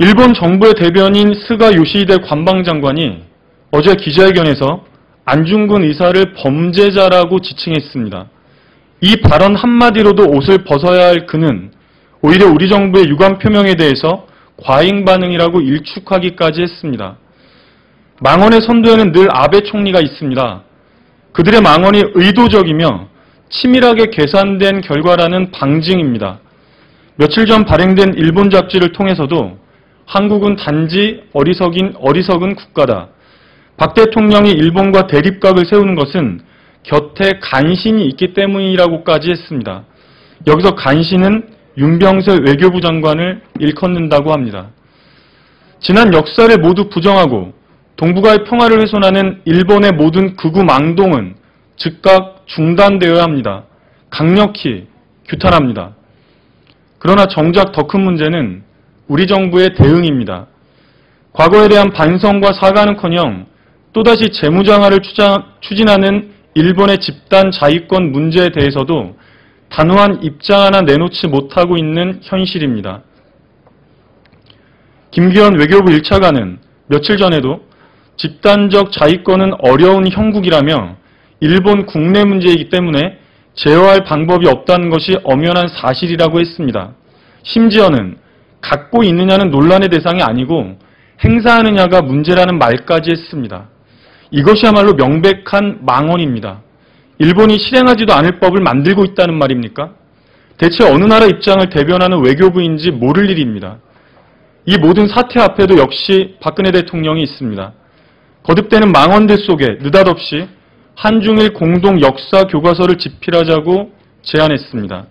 일본 정부의 대변인 스가 요시히데 관방장관이 어제 기자회견에서 안중근 의사를 범죄자라고 지칭했습니다. 이 발언 한마디로도 옷을 벗어야 할 그는 오히려 우리 정부의 유감 표명에 대해서 과잉 반응이라고 일축하기까지 했습니다. 망언의 선두에는 늘 아베 총리가 있습니다. 그들의 망언이 의도적이며 치밀하게 계산된 결과라는 방증입니다. 며칠 전 발행된 일본 잡지를 통해서도 한국은 단지 어리석은 국가다. 박 대통령이 일본과 대립각을 세우는 것은 곁에 간신이 있기 때문이라고까지 했습니다. 여기서 간신은 윤병세 외교부 장관을 일컫는다고 합니다. 지난 역사를 모두 부정하고 동북아의 평화를 훼손하는 일본의 모든 극우 망동은 즉각 중단되어야 합니다. 강력히 규탄합니다. 그러나 정작 더 큰 문제는 우리 정부의 대응입니다. 과거에 대한 반성과 사과는커녕 또다시 재무장화를 추진하는 일본의 집단 자위권 문제에 대해서도 단호한 입장 하나 내놓지 못하고 있는 현실입니다. 김기현 외교부 1차관은 며칠 전에도 집단적 자위권은 어려운 형국이라며 일본 국내 문제이기 때문에 제어할 방법이 없다는 것이 엄연한 사실이라고 했습니다. 심지어는 갖고 있느냐는 논란의 대상이 아니고 행사하느냐가 문제라는 말까지 했습니다. 이것이야말로 명백한 망언입니다. 일본이 실행하지도 않을 법을 만들고 있다는 말입니까? 대체 어느 나라 입장을 대변하는 외교부인지 모를 일입니다. 이 모든 사태 앞에도 역시 박근혜 대통령이 있습니다. 거듭되는 망언들 속에 느닷없이 한중일 공동 역사 교과서를 집필하자고 제안했습니다.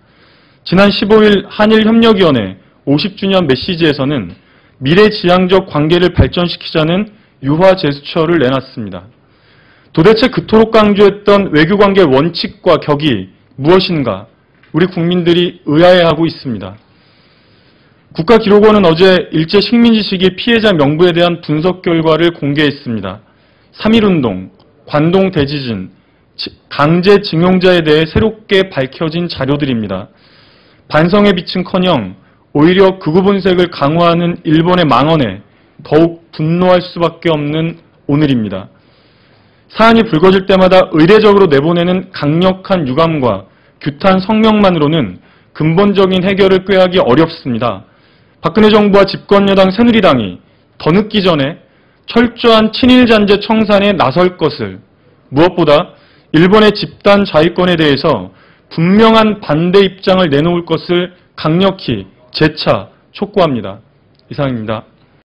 지난 15일 한일협력위원회 50주년 메시지에서는 미래지향적 관계를 발전시키자는 유화 제스처를 내놨습니다. 도대체 그토록 강조했던 외교관계 원칙과 격이 무엇인가 우리 국민들이 의아해하고 있습니다. 국가기록원은 어제 일제 식민지 시기 피해자 명부에 대한 분석 결과를 공개했습니다. 3.1운동, 관동 대지진, 강제징용자에 대해 새롭게 밝혀진 자료들입니다. 반성의 빛은커녕 오히려 극우 본색을 강화하는 일본의 망언에 더욱 분노할 수밖에 없는 오늘입니다. 사안이 불거질 때마다 의례적으로 내보내는 강력한 유감과 규탄 성명만으로는 근본적인 해결을 꾀하기 어렵습니다. 박근혜 정부와 집권여당 새누리당이 더 늦기 전에 철저한 친일잔재 청산에 나설 것을, 무엇보다 일본의 집단 자위권에 대해서 분명한 반대 입장을 내놓을 것을 강력히 재차 촉구합니다. 이상입니다.